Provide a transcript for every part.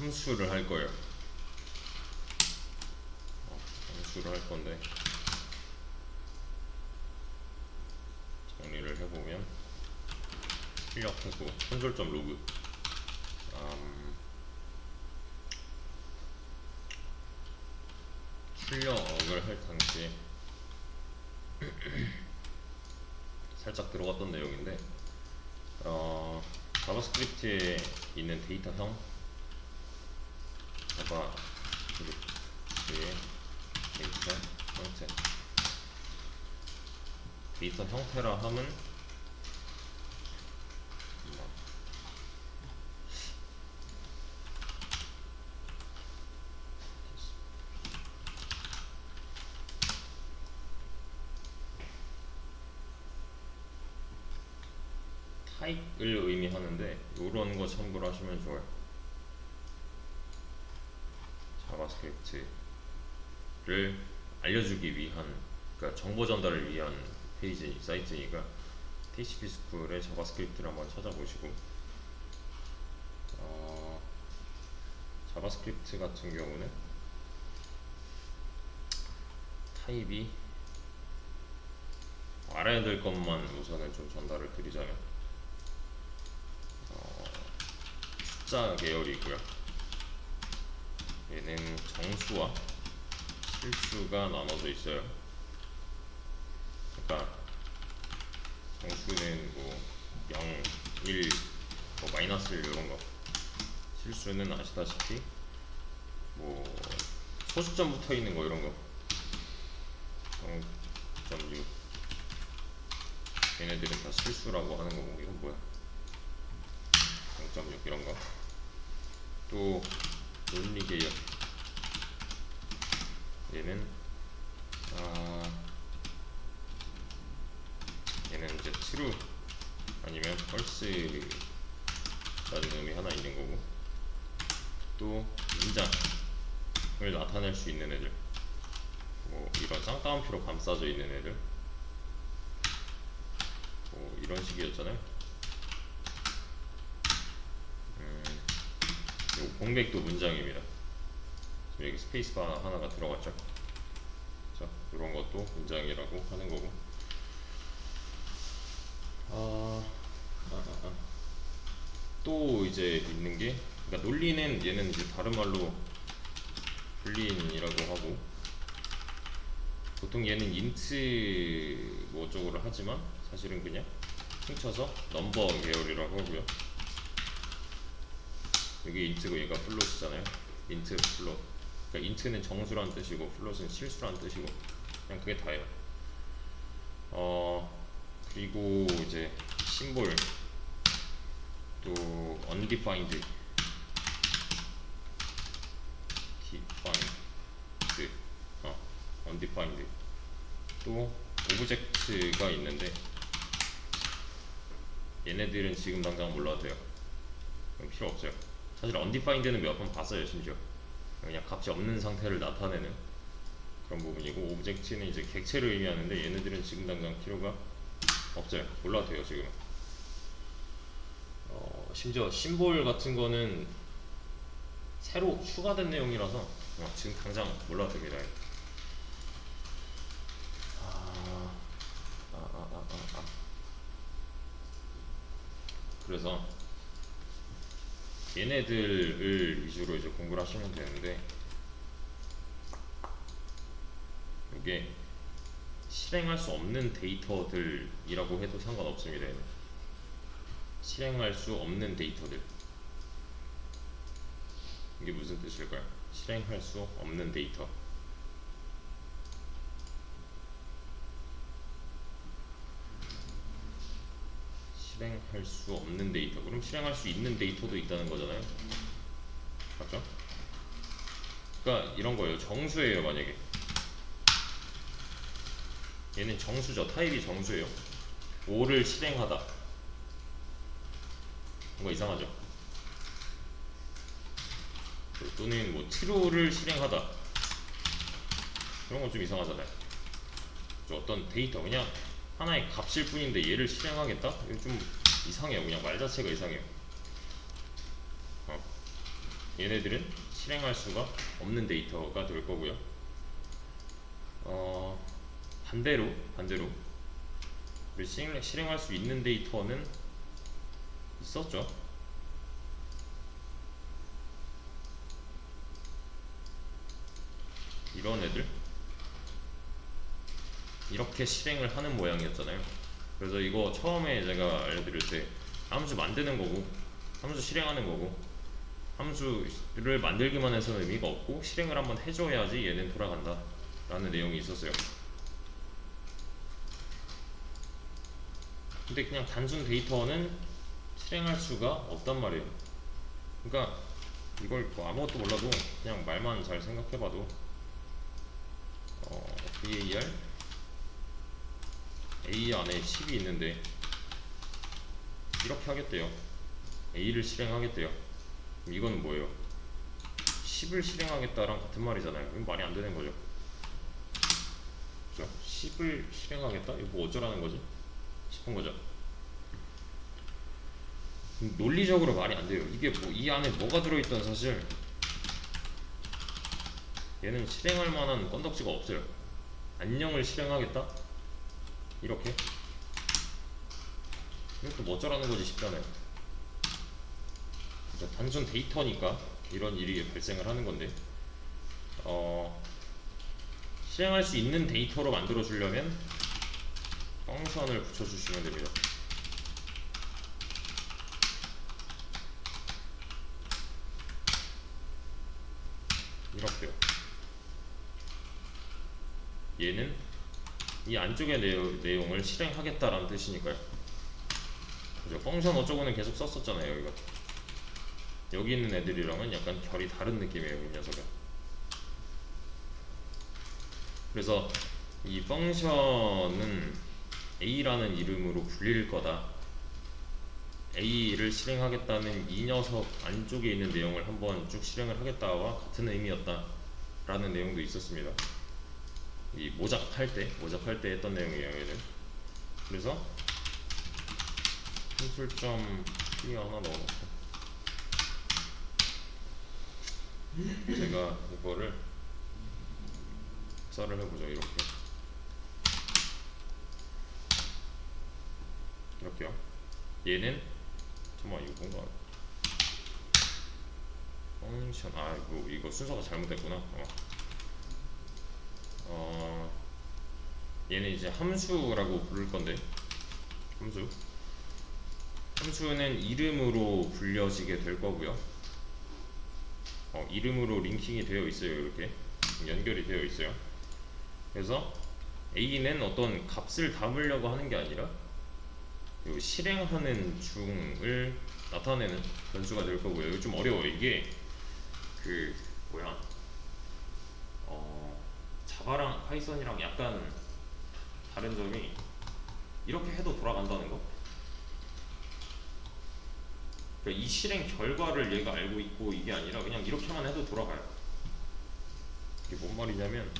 함수를 할 거예요. 함수를 할 건데 정리를 해보면 출력 해고 콘솔.log 출력을 할 당시에 살짝 들어갔던 내용인데 자바스크립트에 있는 데이터형 자바스크립트의 데이터 형태라 함은 타입을 의미하는데 이런 거 참고를 하시면 좋아요. 자바스크립트를 알려주기 위한, 그러니까 정보 전달을 위한 페이지 사이트니까 TCP 스쿨의 자바스크립트를 한번 찾아보시고 자바스크립트 같은 경우는 타입이 알아야 될 것만 우선은 좀 전달을 드리자면 숫자 계열이고요. 얘는 정수와 실수가 나눠져 있어요. 그러니까 정수는 뭐 0, 1, 뭐 마이너스 1 이런 거. 실수는 아시다시피 뭐 소수점 붙어 있는 거 이런 거. 0.6. 얘네들은 다 실수라고 하는 거고, 이건 뭐야? 0.6 이런 거. 또 논리 계열. 얘는 얘는 이제 true 아니면 false라는 의미 하나 있는 거고, 또 문장을 나타낼 수 있는 애들, 뭐 이런 쌍따옴표로 감싸져 있는 애들, 뭐 이런 식이었잖아요. 요 공백도 문장입니다. 지금 여기 스페이스바 하나가 들어갔죠. 자, 이런 것도 문장이라고 하는 거고. 또 이제 있는 게, 그러니까 논리는 얘는 이제 다른 말로 불린이라고 하고, 보통 얘는 인트 뭐 쪽으로 하지만 사실은 그냥 퉁쳐서 넘버 계열이라고 하고요. 여기 인트고 얘가 플롯이잖아요. 인트 플롯. 그러니까 인트는 정수란 뜻이고 플롯은 실수란 뜻이고, 그냥 그게 다예요. 그리고 이제 심볼, 또 undefined, undefined, 또 오브젝트가 있는데 얘네들은 지금 당장 몰라도 돼요. 필요 없어요. 사실 undefined는 몇 번 봤어요. 심지어 그냥 값이 없는 상태를 나타내는 그런 부분이고, 오브젝트는 이제 객체를 의미하는데 얘네들은 지금 당장 필요가 없어요. 몰라도 돼요. 지금 심지어 심볼 같은 거는 새로 추가된 내용이라서 지금 당장 몰라도 됩니다. 그래서 얘네들을 위주로 이제 공부를 하시면 되는데, 이게 실행할 수 없는 데이터들이라고 해도 상관없습니다. 얘는 실행할 수 없는 데이터들. 이게 무슨 뜻일까요? 실행할 수 없는 데이터. 실행할 수 없는 데이터. 그럼 실행할 수 있는 데이터도 있다는 거잖아요. 맞죠? 그러니까 이런 거예요. 정수예요. 만약에 얘는 정수죠. 타입이 정수예요. 5를 실행하다. 뭔가 이상하죠? 또는 뭐 true를 실행하다. 그런 건 좀 이상하잖아요. 어떤 데이터, 그냥 하나의 값일 뿐인데 얘를 실행하겠다? 이거 좀 이상해요. 그냥 말 자체가 이상해요. 얘네들은 실행할 수가 없는 데이터가 될 거고요. 반대로 실행할 수 있는 데이터는 있었죠. 이런 애들 이렇게 실행을 하는 모양이었잖아요. 그래서 이거 처음에 제가 알려드릴 때 함수 만드는 거고 함수 실행하는 거고, 함수를 만들기만 해서는 의미가 없고 실행을 한번 해줘야지 얘는 돌아간다 라는 내용이 있었어요. 근데 그냥 단순 데이터는 실행할 수가 없단 말이에요. 그러니까 이걸 뭐 아무것도 몰라도 그냥 말만 잘 생각해봐도 VAR A 안에 10이 있는데 이렇게 하겠대요. A를 실행하겠대요. 그럼 이거는 뭐예요? 10을 실행하겠다랑 같은 말이잖아요. 이건 말이 안 되는 거죠. 그죠? 10을 실행하겠다? 이거 뭐 어쩌라는 거지? 싶은 거죠. 논리적으로 말이 안 돼요. 이게 뭐 이 안에 뭐가 들어있던 사실 얘는 실행할 만한 건덕지가 없어요. 안녕을 실행하겠다? 이렇게? 이것도 뭐 어쩌라는 거지 싶잖아요. 그러니까 단순 데이터니까 이런 일이 발생을 하는 건데, 실행할 수 있는 데이터로 만들어 주려면 펑션을 붙여주시면 됩니다. 이렇게요. 얘는 이 안쪽의 내용을 실행하겠다라는 뜻이니까요. 그죠? 펑션 어쩌고는 계속 썼었잖아요. 이거 여기 있는 애들이랑은 약간 결이 다른 느낌이에요, 이 녀석은. 그래서 이 펑션은 A라는 이름으로 불릴 거다, A를 실행하겠다는 이 녀석 안쪽에 있는 내용을 한번 쭉 실행을 하겠다와 같은 의미였다 라는 내용도 있었습니다. 이 모작할 때 했던 내용이에요, 얘는. 그래서 한술점 P 하나 넣어놓고 제가 이거를 썰을 해보죠. 이렇게요. 얘는 잠깐만, 이거 뭔가 펑션, 이거 순서가 잘못됐구나. 얘는 이제 함수라고 부를 건데, 함수는 이름으로 불려지게 될 거고요. 이름으로 링킹이 되어 있어요. 이렇게 연결이 되어 있어요. 그래서 A는 어떤 값을 담으려고 하는 게 아니라 실행하는 중을 나타내는 변수가 될 거고요. 이거 좀 어려워요. 이게 자바랑 파이썬이랑 약간 다른 점이, 이렇게 해도 돌아간다는 거. 그러니까 이 실행 결과를 얘가 알고 있고 이게 아니라 그냥 이렇게만 해도 돌아가요. 이게 뭔 말이냐면,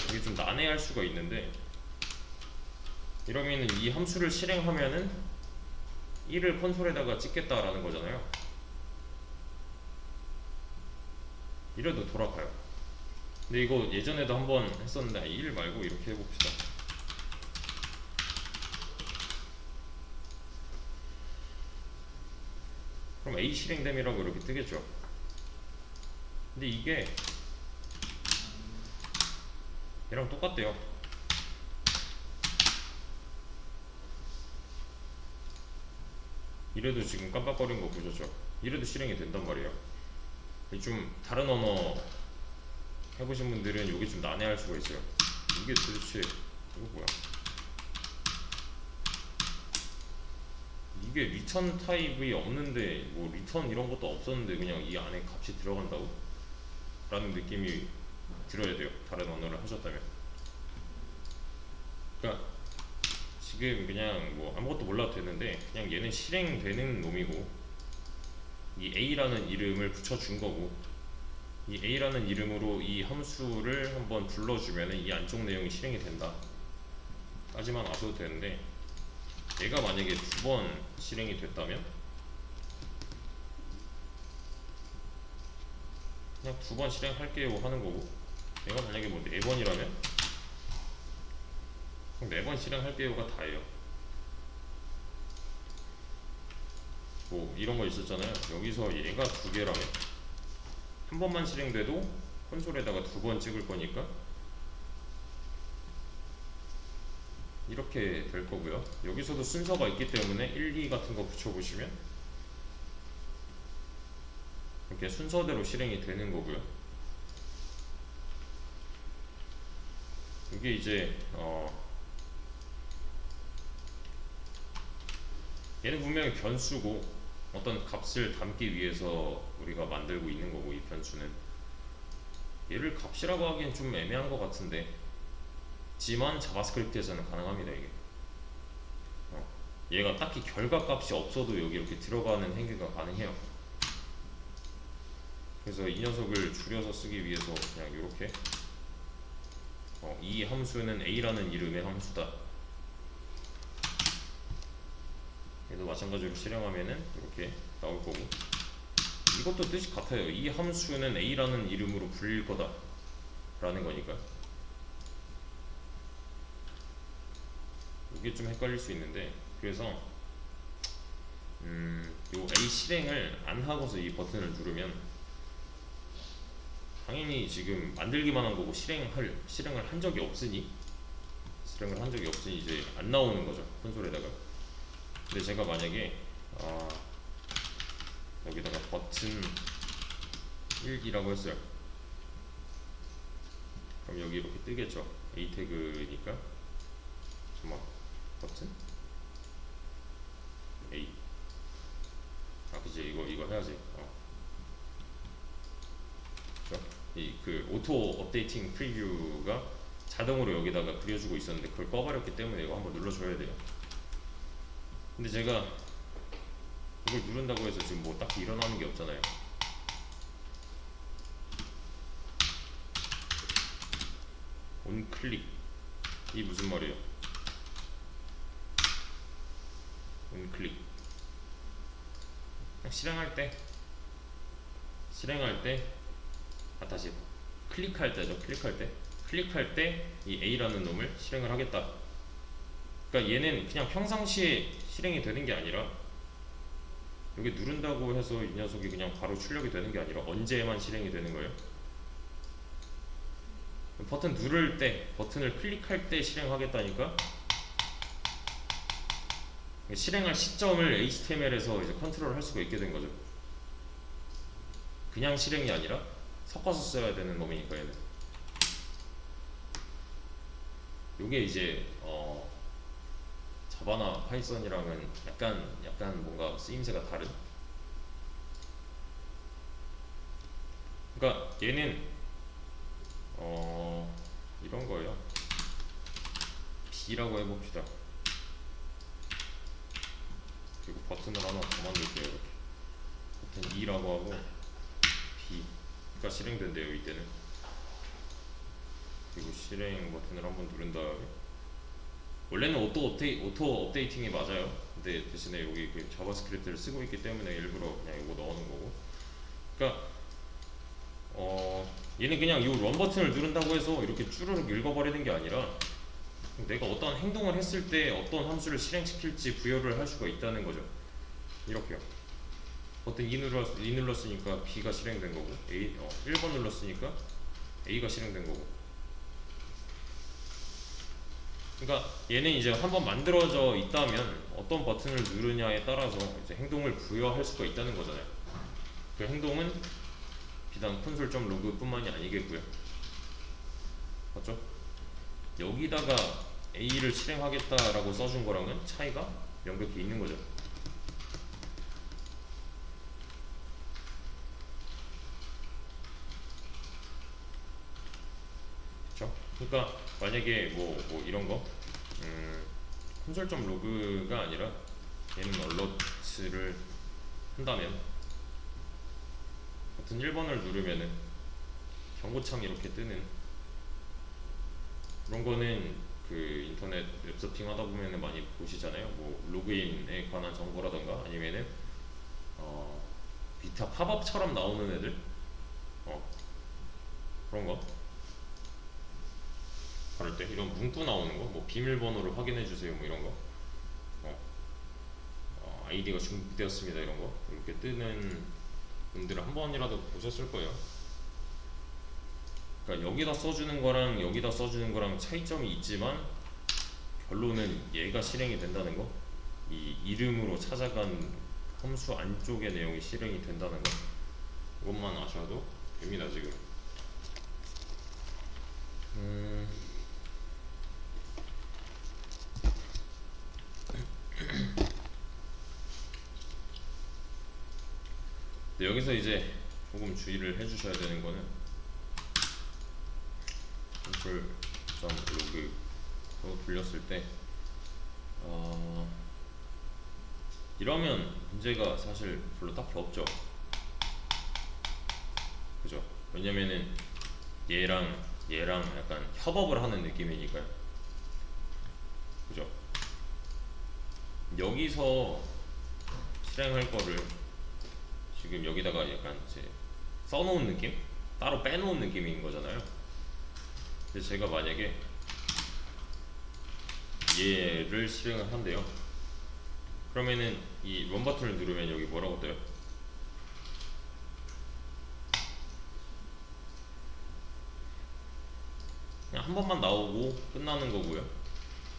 이게 좀 난해할 수가 있는데, 이러면은 이 함수를 실행하면은 1을 콘솔에다가 찍겠다라는 거잖아요. 이래도 돌아가요. 근데 이거 예전에도 한번 했었는데 1 말고 이렇게 해봅시다. 그럼 A 실행됨이라고 이렇게 뜨겠죠. 근데 이게 얘랑 똑같대요. 이래도 지금 깜빡거린 거 보셨죠? 이래도 실행이 된단 말이에요. 좀 다른 언어 해보신 분들은 이게 좀 난해할 수가 있어요. 이게 도대체 이거 뭐야? 이게 리턴 타입이 없는데, 뭐 리턴 이런 것도 없었는데 그냥 이 안에 값이 들어간다고? 라는 느낌이 들어야 돼요, 다른 언어를 하셨다면. 그러니까 지금 그냥 뭐 아무것도 몰라도 되는데, 그냥 얘는 실행되는 놈이고 이 A라는 이름을 붙여준 거고, 이 A라는 이름으로 이 함수를 한번 불러주면 이 안쪽 내용이 실행이 된다 까지만 아셔도 되는데, 얘가 만약에 2번 실행이 됐다면 그냥 2번 실행할게요 하는 거고, 얘가 만약에 뭐 4번이라면 4번 실행할게요가 다예요. 뭐 이런 거 있었잖아요. 여기서 얘가 2개라면 한 번만 실행돼도 콘솔에다가 2번 찍을 거니까 이렇게 될 거고요. 여기서도 순서가 있기 때문에 1, 2 같은 거 붙여보시면 이렇게 순서대로 실행이 되는 거고요. 이게 이제 얘는 분명히 변수고 어떤 값을 담기 위해서 우리가 만들고 있는 거고, 이 변수는 얘를 값이라고 하기엔 좀 애매한 것 같은데 지만 자바스크립트에서는 가능합니다. 이게 얘가 딱히 결과값이 없어도 여기 이렇게 들어가는 행위가 가능해요. 그래서 이 녀석을 줄여서 쓰기 위해서 그냥 이렇게 이 함수는 a라는 이름의 함수다, 얘도 마찬가지로 실행하면은 이렇게 나올 거고, 이것도 뜻이 같아요. 이 함수는 a라는 이름으로 불릴 거다 라는 거니까. 이게 좀 헷갈릴 수 있는데, 그래서 요 a 실행을 안 하고서 이 버튼을 누르면 당연히 지금 만들기만 한 거고 실행을 한 적이 없으니 이제 안 나오는 거죠, 콘솔에다가. 근데 제가 만약에 여기다가 버튼 1기라고 했어요. 그럼 여기 이렇게 뜨겠죠. A 태그니까. 잠깐만, 버튼 A. 그치, 이거 해야지. 이 그 오토 업데이팅 프리뷰가 자동으로 여기다가 그려주고 있었는데 그걸 꺼버렸기 때문에 이거 한번 눌러줘야 돼요. 근데 제가 이걸 누른다고 해서 지금 뭐 딱히 일어나는 게 없잖아요. 온클릭, 이 무슨 말이에요? 온클릭, 실행할 때 다시 클릭할 때 이 A라는 놈을 실행을 하겠다. 그러니까 얘는 그냥 평상시에 실행이 되는 게 아니라 여기 누른다고 해서 이 녀석이 그냥 바로 출력이 되는 게 아니라 언제만 실행이 되는 거예요. 버튼 누를 때, 버튼을 클릭할 때 실행하겠다니까 실행할 시점을 HTML에서 이제 컨트롤 할 수가 있게 된 거죠. 그냥 실행이 아니라 섞어서 써야 되는 놈이니까 얘는. 요게 이제 자바나 파이썬이랑은 약간 뭔가 쓰임새가 다른. 그러니까 얘는 이런 거예요. B라고 해봅시다. 그리고 버튼을 하나 더 만들게요. 이렇게 버튼 E라고 하고 B가 실행된대요 이때는. 그리고 실행 버튼을 한번 누른 다음에, 원래는 오토 업데이팅이 맞아요. 근데 대신에 여기 그 자바스크립트를 쓰고 있기 때문에 일부러 그냥 이거 넣어놓은 거고. 그러니까 얘는 그냥 이 런 버튼을 누른다고 해서 이렇게 쭈르륵 읽어버리는 게 아니라 내가 어떤 행동을 했을 때 어떤 함수를 실행시킬지 부여를 할 수가 있다는 거죠. 이렇게요. 버튼 E 눌렀으니까 B가 실행된 거고, 1번 눌렀으니까 A가 실행된 거고. 그러니까 얘는 이제 한번 만들어져 있다면 어떤 버튼을 누르냐에 따라서 이제 행동을 부여할 수가 있다는 거잖아요. 그 행동은 비단 console.log 뿐만이 아니겠고요. 맞죠? 여기다가 A를 실행하겠다라고 써준 거랑은 차이가 명백히 있는 거죠. 그쵸? 그러니까 만약에 뭐 이런 거 console.log가 아니라 얘는 alert를 한다면 버튼 1번을 누르면은 경고창이 이렇게 뜨는 그런 거는 그 인터넷 웹서핑 하다 보면은 많이 보시잖아요. 뭐 로그인에 관한 정보라던가 아니면은 비타 팝업처럼 나오는 애들, 어 그런 거 그럴 때 이런 문구 나오는 거, 뭐 비밀번호를 확인해 주세요, 뭐 이런 거, 어, 아이디가 중복되었습니다, 이런 거 이렇게 뜨는 분들은 한 번이라도 보셨을 거예요. 그러니까 여기다 써주는 거랑 여기다 써주는 거랑 차이점이 있지만 결론은 얘가 실행이 된다는 거, 이 이름으로 찾아간 함수 안쪽의 내용이 실행이 된다는 거, 이것만 아셔도 됩니다 지금. 음, 근데 여기서 이제 조금 주의를 해주셔야 되는 거는 콘솔.로그 돌렸을 때 이러면 문제가 사실 별로 딱히 없죠. 그죠? 왜냐면은 얘랑 약간 협업을 하는 느낌이니까요. 그죠? 여기서 실행할 거를 지금 여기다가 약간 이제 써놓은 느낌? 따로 빼놓은 느낌인 거잖아요. 근데 제가 만약에 얘를 실행을 한대요. 그러면은 이 런 버튼을 누르면 여기 뭐라고 떠요? 그냥 한 번만 나오고 끝나는 거고요.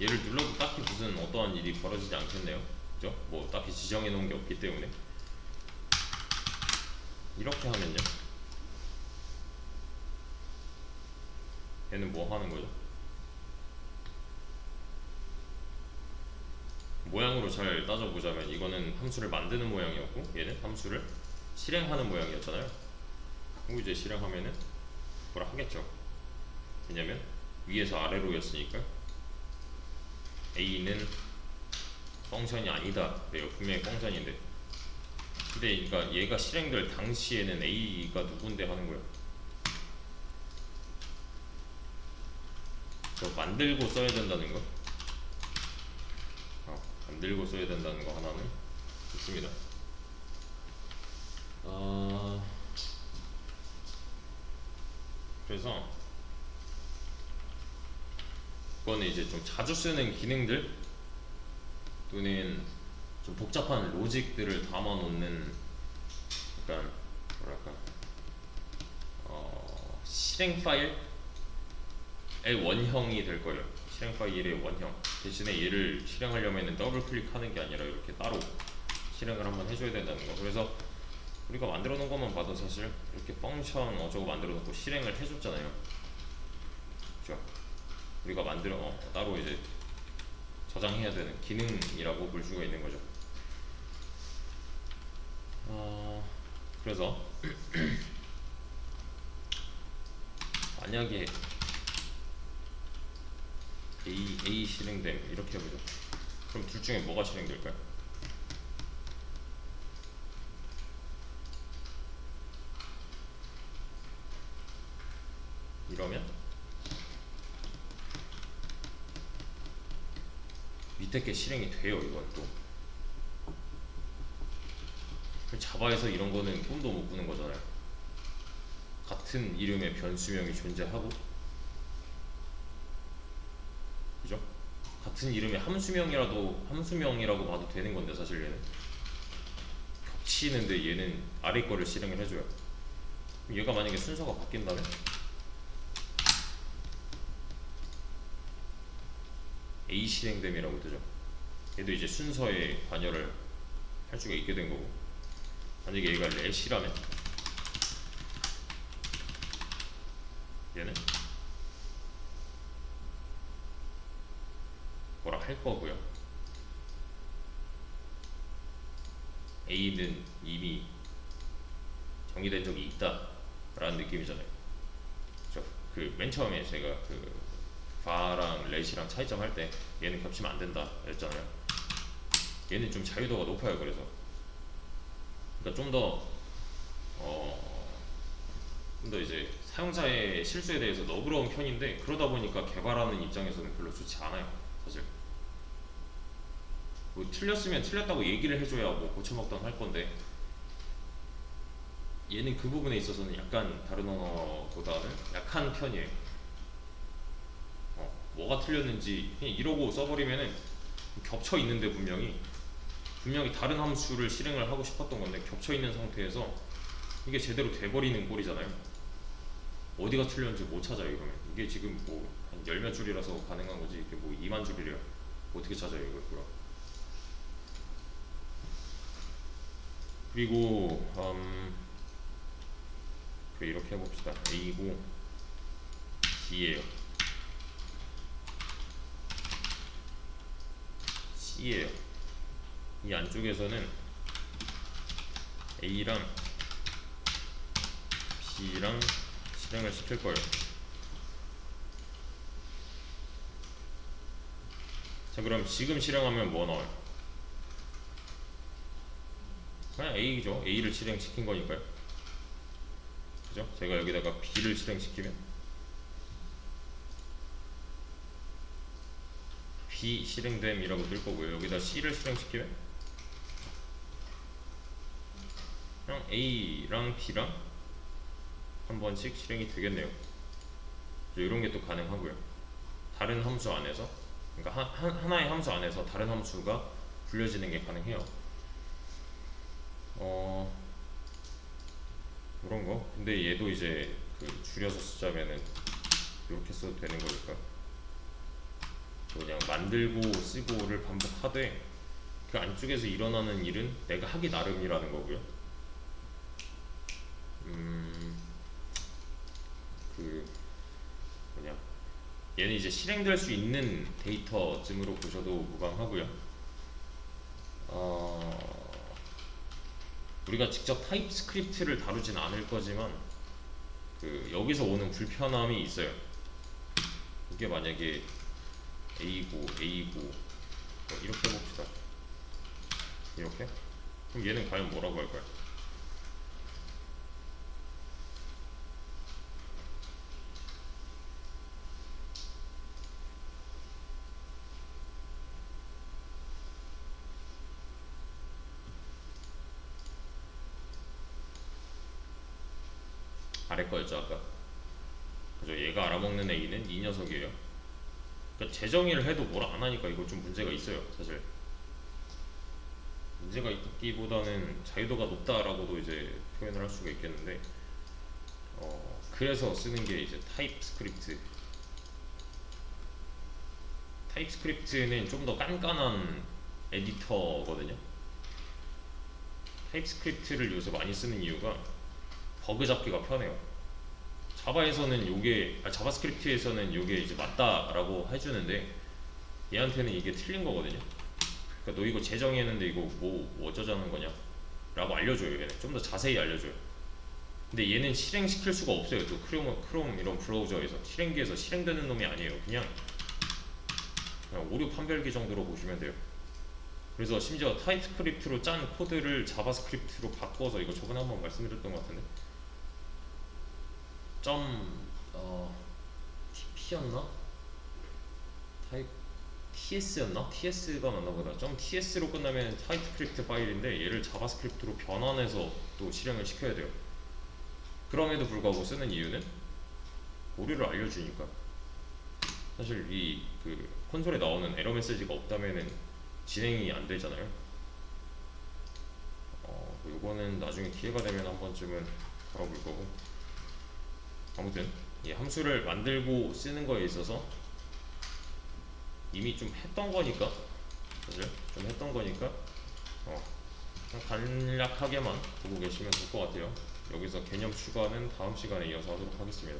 얘를 눌러도 딱히 무슨 어떠한 일이 벌어지지 않겠네요. 그죠? 뭐 딱히 지정해 놓은 게 없기 때문에. 이렇게 하면요, 얘는 뭐 하는 거죠? 모양으로 잘 따져보자면 이거는 함수를 만드는 모양이었고 얘는 함수를 실행하는 모양이었잖아요. 그리고 이제 실행하면은 뭐라 하겠죠. 왜냐면 위에서 아래로였으니까. A는 펑션이 아니다 그래요. 분명히 펑션인데. 근데 그러니까 얘가 실행될 당시에는 A가 누군데 하는 거예요. 저 만들고 써야 된다는 거, 만들고 써야 된다는 거 하나는 있습니다. 그래서 그거는 이제 좀 자주 쓰는 기능들 또는 좀 복잡한 로직들을 담아놓는 약간 뭐랄까 실행 파일의 원형이 될 거예요. 실행 파일의 원형 대신에 얘를 실행하려면 더블 클릭하는 게 아니라 이렇게 따로 실행을 한번 해줘야 된다는 거. 그래서 우리가 만들어 놓은 것만 봐도 사실 이렇게 펑션 어쩌고 만들어 놓고 실행을 해줬잖아요. 그죠? 우리가 따로 이제 저장해야 되는 기능이라고 볼 수가 있는 거죠. 그래서 만약에 A 실행됨 이렇게 해보죠. 그럼 둘 중에 뭐가 실행될까요? 이러면 밑에 게 실행이 돼요. 이건 또 자바에서 이런 거는 꿈도 못 꾸는 거잖아요. 같은 이름의 변수명이 존재하고, 그죠? 같은 이름의 함수명이라고 봐도 되는 건데 사실 얘는 겹치는데 얘는 아래 거를 실행을 해줘요. 얘가 만약에 순서가 바뀐다면 A 실행됨이라고 뜨죠. 얘도 이제 순서에 관여를 할 수가 있게 된 거고, 만약에 얘가 렛이라면 얘는 뭐라 할 거고요. A는 이미 정의된 적이 있다 라는 느낌이잖아요. 그 맨 처음에 제가 그 바랑 렛이랑 차이점 할 때 얘는 겹치면 안 된다 했잖아요. 얘는 좀 자유도가 높아요. 그래서 그러니까 좀 더 이제 사용자의 실수에 대해서 너그러운 편인데, 그러다 보니까 개발하는 입장에서는 별로 좋지 않아요 사실. 뭐 틀렸으면 틀렸다고 얘기를 해줘야 뭐 고쳐먹던 할 건데, 얘는 그 부분에 있어서는 약간 다른 언어보다는 약한 편이에요. 뭐가 틀렸는지 그냥 이러고 써버리면은 겹쳐 있는데 분명히 다른 함수를 실행을 하고 싶었던 건데 겹쳐 있는 상태에서 이게 제대로 돼버리는 꼴이잖아요. 어디가 틀렸는지 못 찾아요. 이러면 이게 지금 뭐 한 열몇 줄이라서 가능한 거지 이게 뭐 2만 줄이래요. 어떻게 찾아요 이걸? 그럼 그리고 그래 이렇게 해봅시다. A고 B예요. C예요. 이 안쪽에서는 A랑 B랑 실행을 시킬 거예요. 자, 그럼 지금 실행하면 뭐 나와요? 그냥 A죠. A를 실행시킨 거니까요. 그죠? 제가 여기다가 B를 실행시키면 B 실행됨이라고 뜰 거고요. 여기다 C를 실행시키면 그냥 A랑 B랑 한 번씩 실행이 되겠네요. 이런 게 또 가능하고요. 다른 함수 안에서, 그러니까 하나의 함수 안에서 다른 함수가 불려지는 게 가능해요. 그런 거. 근데 얘도 이제 그 줄여서 쓰자면은 이렇게 써도 되는 거니까 그냥 만들고 쓰고를 반복하되 그 안쪽에서 일어나는 일은 내가 하기 나름이라는 거고요. 그 뭐냐, 얘는 이제 실행될 수 있는 데이터쯤으로 보셔도 무방하고요. 우리가 직접 타입스크립트를 다루진 않을 거지만 그 여기서 오는 불편함이 있어요. 이게 만약에 A고 이렇게 해봅시다. 이렇게? 그럼 얘는 과연 뭐라고 할까요? 아래 거였죠 아까. 그죠? 얘가 알아먹는 A는 이 녀석이에요. 그러니까 재정의를 해도 뭘 안 하니까 이거 좀 문제가 있어요 사실. 문제가 있기보다는 자유도가 높다라고도 이제 표현을 할 수가 있겠는데, 그래서 쓰는 게 이제 타입스크립트. 타입스크립트는 좀 더 깐깐한 에디터거든요. 타입스크립트를 요새 많이 쓰는 이유가 버그 잡기가 편해요. 자바에서는 요게 자바스크립트에서는 요게 이제 맞다라고 해주는데 얘한테는 이게 틀린 거거든요. 그러니까 너 이거 재정의했는데 이거 뭐 어쩌자는 거냐 라고 알려줘요. 얘는 좀 더 자세히 알려줘요. 근데 얘는 실행시킬 수가 없어요. 또 크롬 이런 브라우저에서 실행기에서 실행되는 놈이 아니에요. 그냥 오류 판별기 정도로 보시면 돼요. 그래서 심지어 타입스크립트로 짠 코드를 자바스크립트로 바꿔서, 이거 저번에 한번 말씀드렸던 것 같은데 TP였나? 타입 TS였나? TS가 맞나 보다. .ts로 끝나면 타입스크립트 파일인데 얘를 자바스크립트로 변환해서 또 실행을 시켜야 돼요. 그럼에도 불구하고 쓰는 이유는 오류를 알려주니까. 사실 이 그 콘솔에 나오는 에러 메시지가 없다면은 진행이 안 되잖아요. 요거는 나중에 기회가 되면 한 번쯤은 다뤄볼 거고. 아무튼 이 함수를 만들고 쓰는 거에 있어서 이미 좀 했던 거니까, 사실 좀 했던 거니까 그냥 간략하게만 보고 계시면 될 것 같아요. 여기서 개념 추가는 다음 시간에 이어서 하도록 하겠습니다.